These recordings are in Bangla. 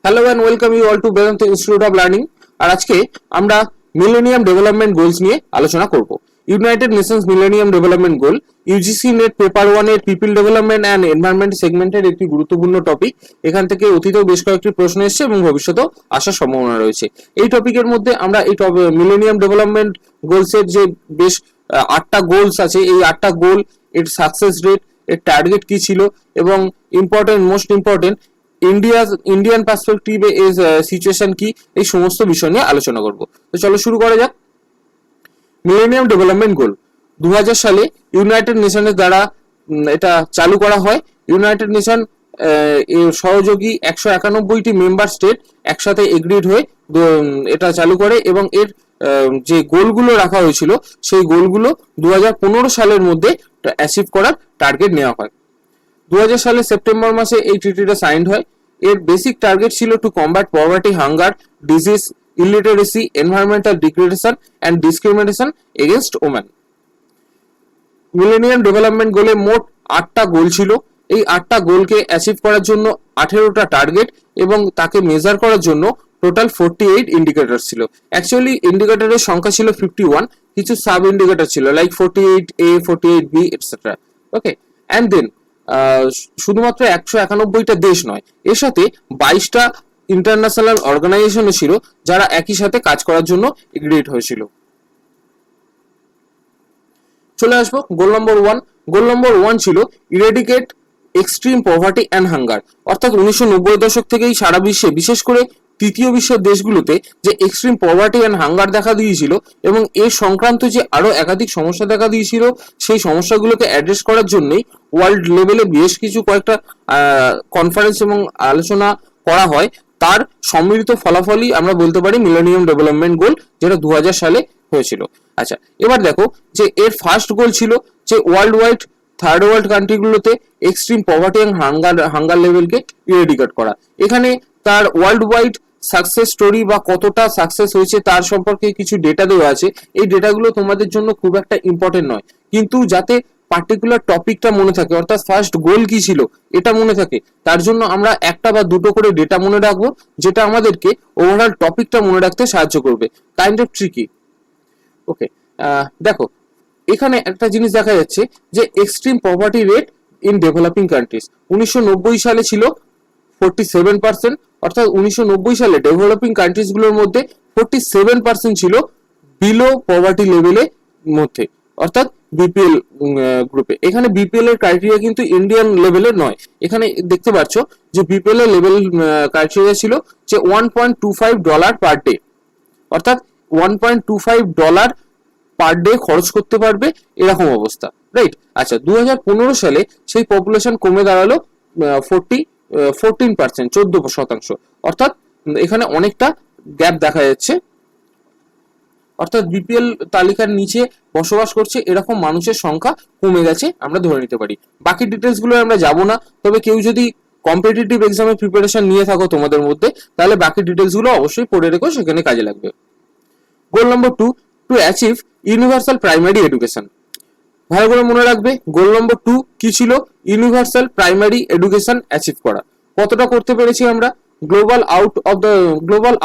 Hello and welcome you all to Vedanta institute of learning. আর আজকে আমরা মিলেনিয়াম ডেভেলপমেন্ট গোলস নিয়ে আলোচনা করব। United Nations millennium development goal UGC NET paper 1 এর পিপল ডেভেলপমেন্ট অ্যান্ড এনভায়রনমেন্ট সেগমেন্টের একটি গুরুত্বপূর্ণ টপিক। এখান থেকে অতীতেও বেশ কয়েকটি প্রশ্ন এসেছে এবং ভবিষ্যতেও আসার সম্ভাবনা রয়েছে। এই টপিকের মধ্যে আমরা এই মিলেনিয়াম ডেভেলপমেন্ট গোলসের যে বেশ 8টা গোলস আছে, এই 8টা গোল, এর সাকসেস রেট, এর টার্গেট কি ছিল এবং মোস্ট ইম্পর্টেন্ট ইন্ডিয়ান পার্সপেক্টিভে এর সিচুয়েশন কি, এই সমস্ত বিষয় নিয়ে আলোচনা করব। তো চলো শুরু করা যাক। মিলেনিয়াম ডেভেলপমেন্ট গোল 2000 সালে ইউনাইটেড নেশনের দ্বারা এটা চালু করা হয়। ইউনাইটেড নেশন এর সহযোগী 191টি মেম্বার স্টেট একসাথে এগ্রিড হয়ে এটা চালু করে এবং এর যে গোলগুলো রাখা হয়েছিল সেই গোলগুলো 2015 সালের মধ্যে অ্যাচিভ করার টার্গেট নেওয়া হয়। 2000 সালে সেপ্টেম্বর মাসে এই ট্রিটিটা সাইন্ড হয়। এর বেসিক টার্গেট ছিল two combat poverty, hunger, disease, illiteracy, environmental degradation and discrimination against women. Millennium development গোলে মোট 8টা গোল ছিল। এই 8টা গোলকে অ্যাচিভ করার জন্য 18টা টার্গেট এবং তাকে মেজার করার জন্য টোটাল 48 ইন্ডিকেটর ছিল। অ্যাকচুয়ালি ইন্ডিকেটরের সংখ্যা ছিল 51, কিছু সাব ইন্ডিকেটর ছিল like 48A, 48B etcetera. Okay, and then শুধুমাত্র 191টা দেশ নয়, এর সাথে 22টা ইন্টারন্যাশনাল অর্গানাইজেশনও ছিল যারা একই সাথে কাজ করার জন্য এগ্রিড হয়েছিল। চলে আসবো গোল নম্বর 1। গোল নম্বর 1 ছিল eradicate extreme poverty and hunger. অর্থাৎ 1990 দশক থেকেই সারা বিশ্বে, বিশেষ করে তৃতীয় বিশ্বের দেশগুলোতে যে এক্সট্রিম পভার্টি অ্যান্ড হাঙ্গার দেখা দিয়েছিল এবং এর সংক্রান্ত যে আরো একাধিক সমস্যা দেখা দিয়েছিল, সেই সমস্যাগুলোকে অ্যাড্রেস করার জন্যই ওয়ার্ল্ড লেভেলে বেশ কিছু কয়েকটা কনফারেন্স এবং আলোচনা করা হয়। তার সম্মিলিত ফলাফলই আমরা বলতে পারি মিলেনিয়াম ডেভেলপমেন্ট গোল, যেটা 2000 সালে হয়েছিল। আচ্ছা, এবার দেখো যে এর ফার্স্ট গোল ছিল যে ওয়ার্ল্ড ওয়াইড থার্ড ওয়ার্ল্ড কান্ট্রিগুলোতে এক্সট্রিম পভার্টি এবং হাঙ্গার লেভেলকে ইরেডিকেট করা। এখানে তার ওয়ার্ল্ড ওয়াইড সাকসেস স্টোরি বা কতটা সাকসেস হয়েছে তার সম্পর্কে কিছু ডেটা দেওয়া আছে। এই ডেটাগুলো তোমাদের জন্য খুব একটা ইম্পর্টেন্ট নয়, কিন্তু যাতে পার্টিকুলার টপিকটা মনে থাকে, অর্থাৎ ফার্স্ট গোল কি ছিল এটা মনে থাকে, তার জন্য আমরা একটা বা দুটো করে ডেটা মনে রাখবো, যেটা আমাদেরকে ওভারঅল টপিকটা মনে রাখতে সাহায্য করবে। Kind of tricky. ওকে, দেখো এখানে একটা জিনিস দেখা যাচ্ছে যে extreme poverty rate in developing countries 1990 সালে ছিল 47%। অর্থাৎ 1990 সালে ডেভেলপিং কান্ট্রিজ গুলোর মধ্যে 47% ছিল বিলো পভার্টি লেভেলের মধ্যে, অর্থাৎ বিপিএল গ্রুপে। এখানে বিপিএল এর ক্রাইটেরিয়া কিন্তু ইন্ডিয়ান লেভেলের নয়। এখানে দেখতে পাচ্ছ যে বিপিএল এর লেভেল ক্রাইটেরিয়া ছিল যে $1.25 পার ডে, অর্থাৎ $1.25 পার ডে খরচ করতে পারবে, এরকম অবস্থা, রাইট? আচ্ছা, 2015 সালে সেই পপুলেশন কমে দাঁড়ালো 14%, অর্থাৎ এখানে অনেকটা গ্যাপ দেখা যাচ্ছে। অর্থাৎ বিপিএল তালিকার নিচে বসবাস করছে এরকম মানুষের সংখ্যা কমে গেছে, আমরা ধরে নিতে পারি। বাকি ডিটেলস গুলো আমরা যাব না, তবে কেউ যদি কম্পিটিটিভ এক্সামের প্রিপারেশন নিয়ে থাকো তোমাদের মধ্যে, তাহলে বাকি ডিটেলস গুলো অবশ্যই পড়ে রেখো, সেখানে কাজে লাগবে। গোল number 2, to achieve universal primary education. ভালো করে মনে রাখবে, গোল নম্বর 2 কি ছিল? ইউনিভার্সাল প্রাইমারি এডুকেশন অ্যাচিভ করা। কতটা করতে পেরেছি আমরা? Global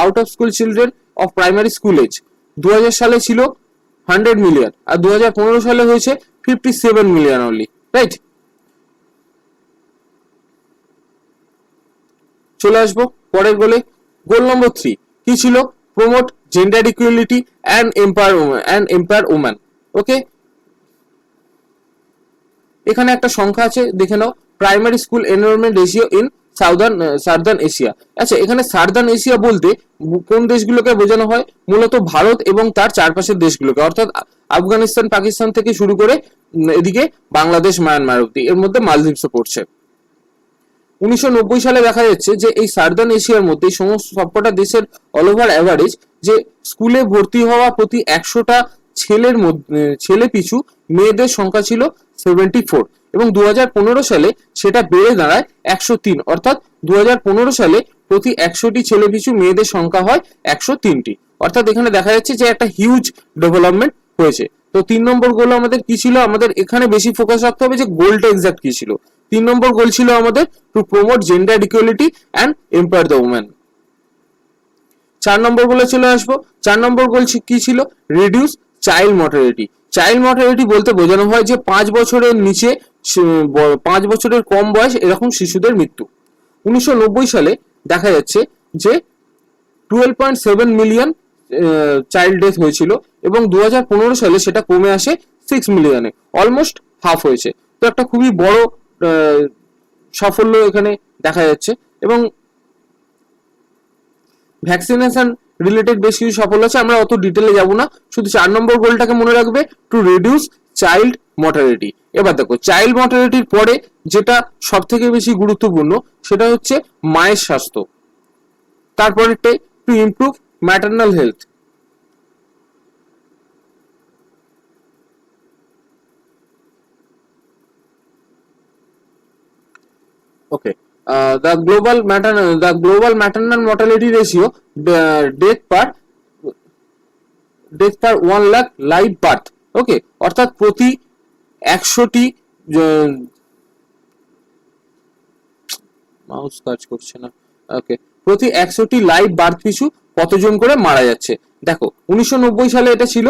out of school children of primary school age 2000 সালে ছিল 100 মিলিয়ন, আর 2015 সালে হয়েছে 57 মিলিয়ন অনলি, রাইট? চলে আসবো পরের গোলে। গোল নম্বর 3 কি ছিল? Promote gender equality and empower woman. Okay, এখানে একটা সংখ্যা আছে, দেখে নাও। Primary school enrolment ratio in Southern Asia. আচ্ছা, এখানে সাউদার্ন এশিয়া বলতে কোন দেশগুলোকে বোঝানো হয়? মূলত ভারত এবং তার চারপাশের দেশগুলোকে, অর্থাৎ আফগানিস্তান, পাকিস্তান থেকে শুরু করে এদিকে বাংলাদেশ, মায়ানমার অব্দি, এর মধ্যে মালদ্বীপসও পড়ছে। 1990 সালে দেখা যাচ্ছে যে এই সাউদার্ন এশিয়ার মধ্যে সমস্ত সবকটা দেশের অল ওভার অ্যাভারেজ যে স্কুলে ভর্তি হওয়া প্রতি 100টা ছেলে পিছু মেয়েদের সংখ্যা ছিল 74, এবং 2015 সালে সেটা বেড়ে দাঁড়ায় 103। অর্থাৎ 2015 সালে প্রতি 100টি ছেলে পিছু মেয়েদের সংখ্যা হয় 103টি। অর্থাৎ এখানে দেখা যাচ্ছে যে একটা হিউজ ডেভেলপমেন্ট হয়েছে। তো 3 নম্বর গোল আমাদের কি ছিল? আমাদের এখানে বেশি ফোকাস রাখতে হবে যে গোলটা এক্সাক্ট কি ছিল। 3 নম্বর গোল ছিল আমাদের two promote gender equality and empire the women. 4 নম্বর গোলে চলে আসবো। 4 নম্বর গোল কি ছিল? Reduce child mortality. Child mortality বলতে বোঝানো হয় যে 5 বছরের নিচে 5 বছরের কম বয়স এরকম শিশুদের মৃত্যু। 1990 সালে দেখা যাচ্ছে যে 12.7 মিলিয়ন চাইল্ড ডেথ হয়েছিল এবং 2015 সালে সেটা কমে আসে 6 মিলিয়নে, অলমোস্ট হাফ হয়েছে। তো একটা খুবই বড় সাফল্য এখানে দেখা যাচ্ছে। এবং ভ্যাকসিনেশন রিলেটেড বেশ কিছু সাফল্য আছে, আমরা অত ডিটেলে যাব না, শুধু 4 নম্বর গোলটাকে মনে রাখবে, টু রিডিউস চাইল্ড মর্টালিটি। এবার দেখো চাইল্ড মর্টালিটির পরে যেটা সব থেকে বেশি গুরুত্বপূর্ণ সেটা হচ্ছে মায়ের স্বাস্থ্য। তারপরেরটা to improve maternal health. Okay. The global maternal mortality ratio, death per 1 lakh live birth. ওকে, অর্থাৎ প্রতি 100টি মাউস কাজ করছে না। ওকে, প্রতি 100টি লাইভ বার্থ পিছু কতজন করে মারা যাচ্ছে। দেখো 1990 সালে এটা ছিল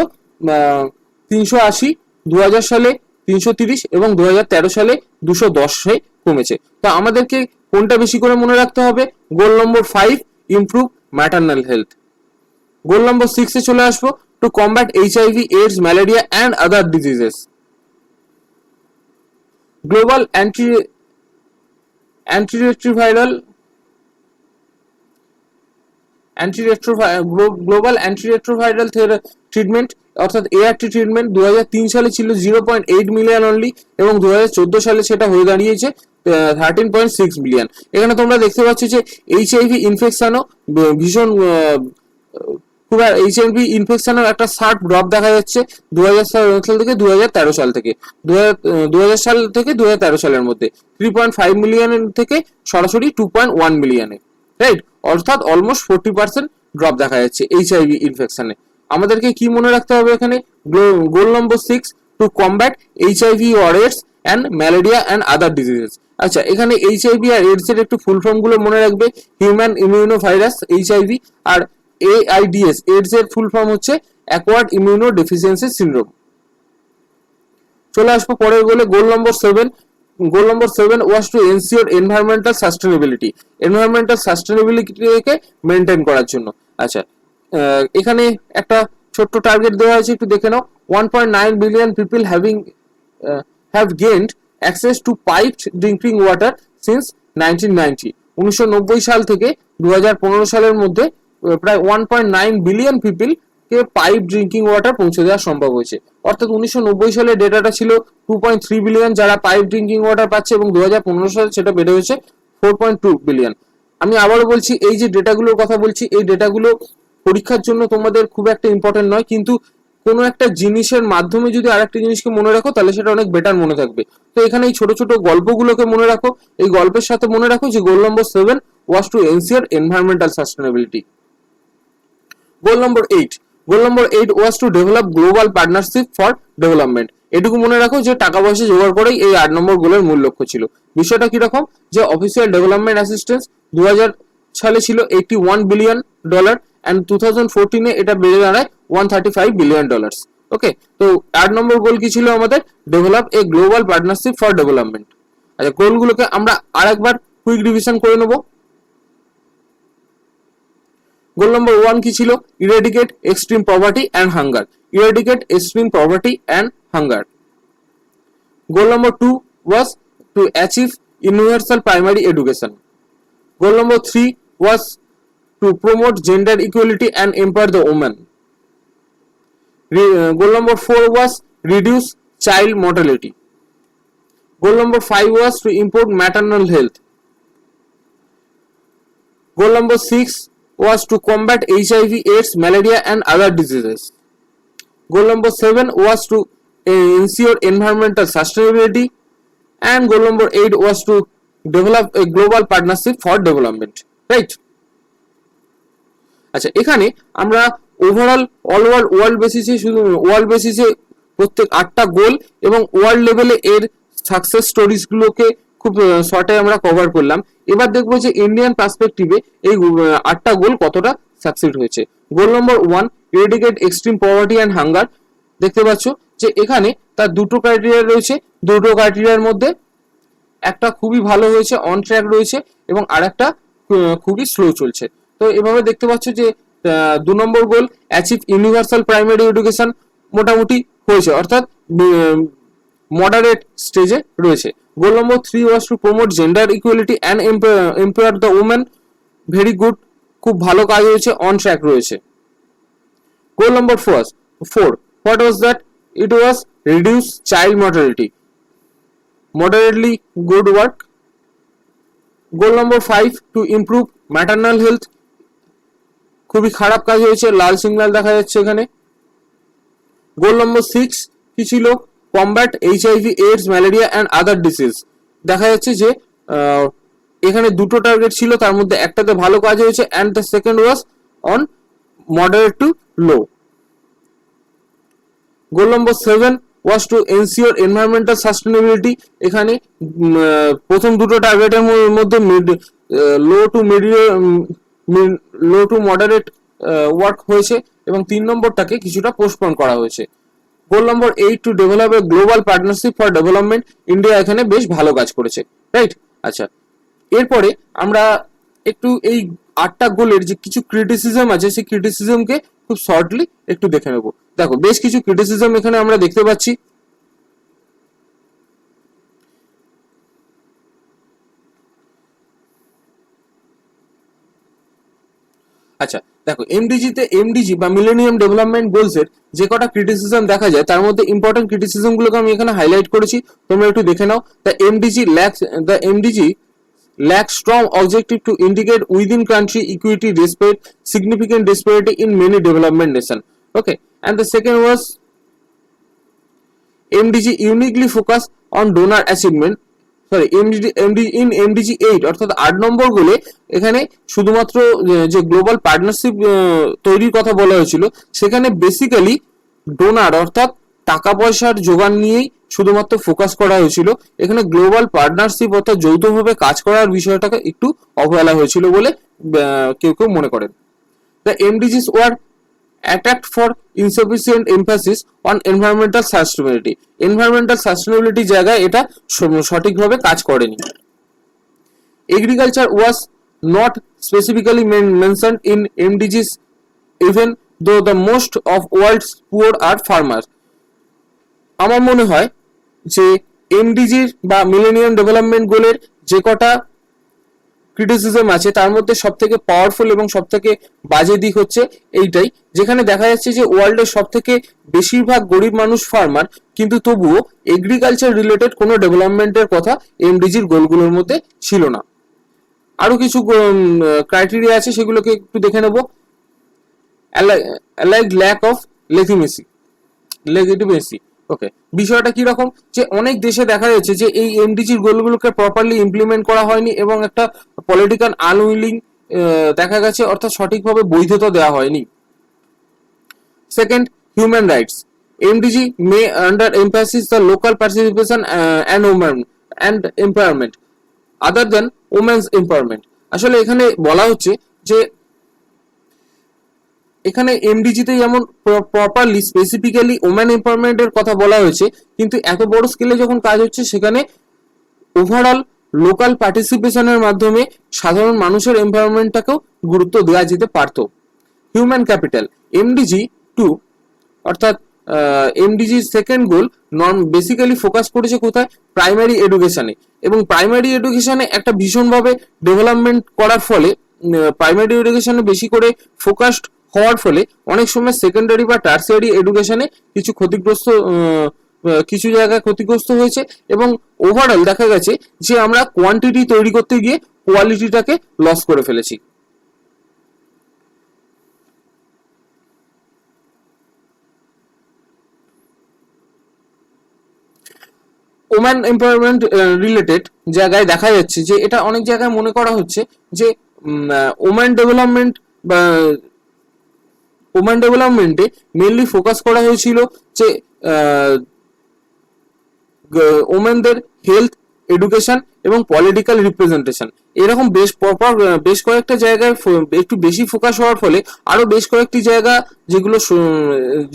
380, 2000 সালে 330 এবং 2013 সালে 210 কমেছে। তো আমাদেরকে কোনটা বেশি করে মনে রাখতে হবে? গোল নম্বর 5, ইমপ্রুভ ম্যাটারনাল হেলথ। গোল নম্বর 6 এ চলে আসবো, two combat HIV, AIDS, malaria and other diseases. Global global antiretroviral treatment অর্থাৎ ART ট্রিটমেন্ট 2003 সালে ছিল 0.8 মিলিয়ন অনলি এবং 2014 সালে সেটা হয়ে দাঁড়িয়েছে 13.6 বিলিয়ন। এখানে তোমরা দেখতে পাচ্ছ যে HIV ইনফেকশনও ভীষণ HIV ইনফেকশনের একটা শার্প ড্রপ দেখা যাচ্ছে 2000 সাল থেকে 2013 সাল থেকে 2000 সাল থেকে 2013 সালের মধ্যে 3.5 মিলিয়ন থেকে সরাসরি 2.1 মিলিয়নে, রাইট? অর্থাৎ অলমোস্ট 40% ড্রপ দেখা যাচ্ছে HIV ইনফেকশনে। আমাদেরকে কি মনে রাখতে হবে এখানে? গোল নম্বর 6, two combat HIV or AIDS and malaria and other diseases. আচ্ছা, এখানে HIV আর AIDS এর একটু ফুল ফর্ম গুলো মনে রাখবে। হিউম্যান ইমিউনো ভাইরাস HIV আর AIDS, AIDS এর ফুল ফর্ম হচ্ছে অ্যাকোয়ার্ড ইমিউনো ডেফিসিয়েন্সি সিনড্রোম। চলে আসবো পরের গোলে, goal number 7। Goal number 7 was to ensure environmental sustainability, environmental sustainability-কে মেনটেন করার জন্য। আচ্ছা, এখানে একটা ছোট্ট টার্গেট দেওয়া হয়েছে, একটু দেখে নাও। 1.9 billion people have gained access to piped drinking water since 1990। 1990 সাল থেকে 2015 সালের মধ্যে প্রায় 1.9 বিলিয়ন পিপল কে পাইপ ড্রিঙ্কিং ওয়াটার পৌঁছে দেওয়া সম্ভব হয়েছে। অর্থাৎ 1990 সালে ডেটাটা ছিল 2.3 বিলিয়ন যারা পাইপ ড্রিঙ্কিং ওয়াটার পাচ্ছে এবং 2015 সালে সেটা বেড়ে হয়েছে 4.2 বিলিয়ন। আমি আবারও বলছি, এই যে ডেটাগুলোর কথা বলছি, এই ডেটাগুলো পরীক্ষার জন্য তোমাদের খুব একটা ইম্পর্টেন্ট নয়, কিন্তু কোনো একটা জিনিসের মাধ্যমে যদি আরেকটা জিনিসকে মনে রাখো তাহলে সেটা অনেক বেটার মনে থাকবে। তো এখানে এই ছোট ছোট গল্পগুলোকে মনে রাখো। এই গল্পের সাথে মনে রাখো যে গোল number 7 was to ensure environmental sustainability। Goal number 8, goal number 8 was to develop global partnership for development। এটুকু মনে রাখো যে টাকা পয়সা জোগাড় করেই এই 8 নম্বর গোলের মূল লক্ষ্য ছিল। বিষয়টা কিরকম? যে অফিসিয়াল ডেভেলপমেন্ট অ্যাসিস্ট্যান্স 2000 সালে ছিল $81 বিলিয়ন and 2014 এটা বেড়ে দাঁড়ায় $135 বিলিয়ন। ওকে, তো 8 নম্বর গোল কি ছিল আমাদের? Develop a global partnership for development. আচ্ছা, গোলগুলোকে আমরা আরেকবার কুইক রিভিশন করে নেব। গোল নম্বর 1 কি ছিল? Eradicate extreme poverty and hunger. Eradicate extreme poverty and hunger. Goal number 2 was to achieve universal primary education. Goal number 3 was to promote gender equality and empower the women. Goal number 4 was reduce child mortality. Goal number 5 was to improve maternal health. Goal number 6 was to combat HIV, AIDS, malaria and other diseases. Goal number 7 was to ensure environmental sustainability. And goal number 8 was to develop a global partnership for development, right? আচ্ছা, এখানে আমরা ওভারঅল ওয়ার্ল্ড বেসিসে, শুধু ওয়ার্ল্ড বেসিসে প্রত্যেক 8টা গোল এবং ওয়ার্ল্ড লেভেলে এর সাকসেস স্টোরিজ গুলোকে খুব শর্টে আমরা কভার করলাম। এবার দেখবো যে ইন্ডিয়ান পার্সপেক্টিভে এই 8টা গোল কতটা সাকসিড হয়েছে। গোল নম্বর 1 eradicate extreme poverty and hunger. দেখতে পাচ্ছ যে এখানে তার দুটো ক্রাইটেরিয়া রয়েছে, দুটো ক্রাইটেরিয়ার মধ্যে একটা খুবই ভালো হয়েছে, অন ট্র্যাক রয়েছে, এবং আরেকটা খুবই স্লো চলছে। তো এভাবে দেখতে পাচ্ছ যে 2 number goal achieve universal primary education মোটামুটি হয়েছে, অর্থাৎ মডারেট স্টেজে রয়েছে। Goal number 3 was to promote gender equality and empower the women. Very good, খুব ভালো কাজ হয়েছে, অন ট্র্যাক রয়েছে। Goal number 4 what was that? It was reduce child mortality. Moderately good work. Goal number 5 to improve maternal health. খুবই খারাপ কাজ হয়েছে, লাল সিগন্যাল দেখা যাচ্ছে এখানে। গোল নম্বর 6 কি ছিল? Combat HIV, AIDS, malaria and other disease. দেখা যাচ্ছে যে এখানে দুটো টার্গেট ছিল, তার মধ্যে একটাতে ভালো কাজ হয়েছে, and the second was on moderate to low. Goal number 7 was to ensure environmental sustainability. এখানে প্রথম দুটো টার্গেটের মধ্যে লো টু মডারেট ওয়ার্ক হয়েছে, এবং 3 নম্বরটাকে কিছুটা পোস্টপোন করা হয়েছে। গোল নম্বর 8 to develop a global partnership for development. India এখানে বেশ ভালো কাজ করেছে, রাইট? আচ্ছা, এরপরে আমরা একটু এই 8টা গোলের যে কিছু ক্রিটিসিজম আছে, সেই ক্রিটিসিজমকে খুব শর্টলি একটু দেখে নেব। দেখো, বেশ কিছু ক্রিটিসিজম এখানে আমরা দেখতে পাচ্ছি। আচ্ছা দেখো, এমডিজি বা মিলেনিয়াম ডেভেলপমেন্ট গোলস এর যে কটা ক্রিটিসিজম দেখা যায়, তার মধ্যে ইম্পর্টেন্ট ক্রিটিসিজম গুলোকে আমি এখানে হাইলাইট করেছি, তোমরা একটু দেখে নাও। The MDG lack strong objective to integrate within country equity, respect significant disparity in many development nation. Okay, and the second was MDG uniquely focus on donor achievement. Sorry, MDG 8 অর্থাৎ 8 নম্বর গোলে এখানে শুধুমাত্র যে গ্লোবাল পার্টনারশিপ তৈরির কথা বলা হয়েছিল, সেখানে বেসিক্যালি ডোনার অর্থাৎ টাকা পয়সার যোগান নিয়েই শুধুমাত্র ফোকাস করা হয়েছিল। এখানে গ্লোবাল পার্টনারশিপ অর্থাৎ যৌথভাবে কাজ করার বিষয়টাকে একটু অবহেলা হয়েছিল বলে কেউ কেউ মনে করেন। The MDGs were attacked for insufficient emphasis on environmental sustainability. Environmental sustainability জায়গায় এটা সঠিকভাবে কাজ করেনি। Agriculture was not specifically mentioned in MDGs, even though the most of world's poor are farmers. আমার মনে হয় যে এমডিজির বা মিলেনিয়াম ডেভেলপমেন্ট গোলের যে কটা ক্রিটিসিজম আছে, তার মধ্যে সব থেকে পাওয়ারফুল এবং সব থেকে বাজে দিক হচ্ছে এইটাই, যেখানে দেখা যাচ্ছে যে ওয়ার্ল্ডের সব থেকে বেশিরভাগ গরিব মানুষ ফার্মার, কিন্তু তবুও এগ্রিকালচার রিলেটেড কোনো ডেভেলপমেন্টের কথা এমডিজির গোলগুলোর মধ্যে ছিল না। আরো কিছু ক্রাইটেরিয়া আছে, সেগুলোকে একটু দেখে নেব। Lack of legitimacy. ওকে, বিষয়টা কি রকম? যে অনেক দেশে দেখা যাচ্ছে যে এই এমডিজির গোলগুলোকে প্রপারলি ইমপ্লিমেন্ট করা হয়নি, এবং একটা পলিটিক্যাল আনউইলিং দেখা গেছে, অর্থাৎ সঠিকভাবে বৈধতা দেওয়া হয়নি। Second, human rights. MDG may under emphasis the local participation and empowerment other than women's empowerment. আসলে এখানে বলা হচ্ছে যে এখানে এমডিজিতে যেমন প্রপারলি স্পেসিফিক্যালি ওম্যান এম্পাওয়ারমেন্টের কথা বলা হয়েছে, কিন্তু এত বড় স্কেলে যখন কাজ হচ্ছে, সেখানে ওভারঅল লোকাল পার্টিসিপেশনের মাধ্যমে সাধারণ মানুষের এম্পাওয়ারমেন্টটাকেও গুরুত্ব দেওয়া যেতে পারত। Human capital. এমডিজি 2 অর্থাৎ MDG second goal basically focus করেছে কোথায়? প্রাইমারি এডুকেশনে, এবং প্রাইমারি এডুকেশনে একটা ভীষণভাবে ডেভেলপমেন্ট করার ফলে, প্রাইমারি এডুকেশনে বেশি করে ফোকাসড হওয়ার ফলে অনেক সময় সেকেন্ডারি বা টার্সিয়ারি এডুকেশনে কিছু জায়গায় ক্ষতিগ্রস্ত হয়েছে, এবং ওভারঅল দেখা গেছে যে আমরা কোয়ান্টিটি তৈরি করতে গিয়ে কোয়ালিটিটাকে লস করে ফেলেছি। ওম্যান এম্পাওয়ারমেন্ট রিলেটেড জায়গায় দেখা যাচ্ছে যে এটা অনেক জায়গায় মনে করা হচ্ছে যে ওম্যান ডেভেলপমেন্টে মেনলি ফোকাস করা হয়েছিল যে ওমেনদের হেলথ এডুকেশন এবং পলিটিক্যাল রিপ্রেজেন্টেশন। এরকম বেশ কয়েকটা জায়গায় একটু বেশি ফোকাস হওয়ার ফলে আরো বেশ কয়েকটি জায়গা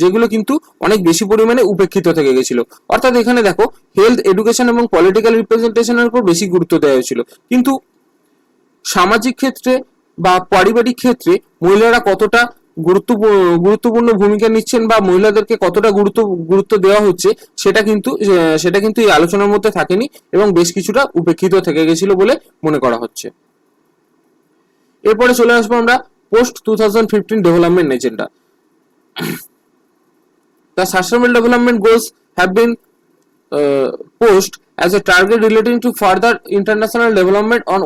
যেগুলো কিন্তু অনেক বেশি পরিমাণে উপেক্ষিত থেকে গেছিল। অর্থাৎ এখানে দেখো হেলথ, এডুকেশন এবং পলিটিক্যাল রিপ্রেজেন্টেশনের উপর বেশি গুরুত্ব দেওয়া হয়েছিল, কিন্তু সামাজিক ক্ষেত্রে বা পারিবারিক ক্ষেত্রে মহিলারা কতটা গুরুত্বপূর্ণ ভূমিকা নিচ্ছেন বা মহিলাদেরকে কতটা গুরুত্ব দেওয়া হচ্ছে সেটা কিন্তু এই আলোচনার মধ্যে থাকেনি এবং বেশ কিছুটা উপেক্ষিত থেকে গেছিল বলে মনে করা হচ্ছে। এরপরে চলে আসবো আমরা post 2015 development agenda. The sustainable development goals have been posed as a target relating to further international development on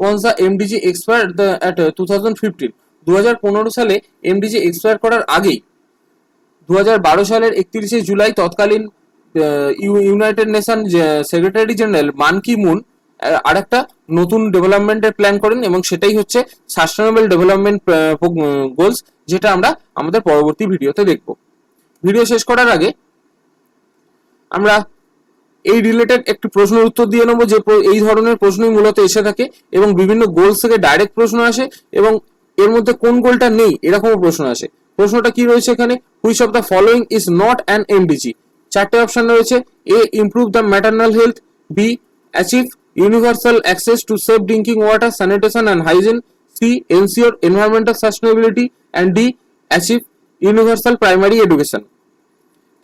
once the MDG expired at 2015। 2015 সালে MDG এক্সপায়ার করার আগেই 2012 সালের 31শে জুলাই তৎকালীন ইউনাইটেড নেশন সেক্রেটারি জেনারেল মান কি মুন আরেকটা নতুন ডেভেলপমেন্টের প্ল্যান করেন এবং সেটাই হচ্ছে সাস্টেনেবল ডেভেলপমেন্ট গোলস, যেটা আমরা আমাদের পরবর্তী ভিডিওতে দেখব। ভিডিও শেষ করার আগে আমরা এই রিলেটেড একটি প্রশ্নের উত্তর দিয়ে নেবো, যে এই ধরনের প্রশ্নই মূলত এসে থাকে এবং বিভিন্ন গোলস থেকে ডাইরেক্ট প্রশ্ন আসে এবং এর মধ্যে কোন গোলটা নেই এরকমও প্রশ্ন আসে। প্রশ্নটা কি রয়েছে এখানে, which of the following is not an MDG. চারটে অপশন রয়েছে, A improve the maternal health, B achieve universal access to safe drinking water, sanitation and hygiene, C ensure environmental sustainability and D achieve universal primary education.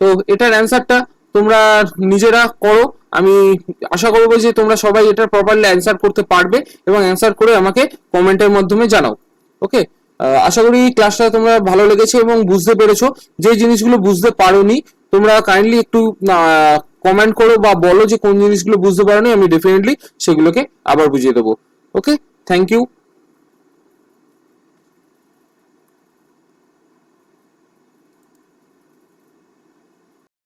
তো এটার অ্যান্সারটা তোমরা নিজেরা করো। আমি আশা করবো যে তোমরা সবাই এটা প্রপারলি অ্যান্সার করতে পারবে এবং অ্যান্সার করে আমাকে কমেন্টের মাধ্যমে জানাও। ওকে, আশা করি ক্লাসটা তোমরা ভালো লেগেছে এবং বুঝতে পেরেছো। যে জিনিসগুলো বুঝতে পারোনি তোমরা কাইন্ডলি একটু কমেন্ট করো বা বলো যে কোন জিনিসগুলো বুঝতে পারোনি, আমি ডেফিনেটলি সেগুলোকে আবার বুঝিয়ে দেবো। ওকে, থ্যাংক ইউ।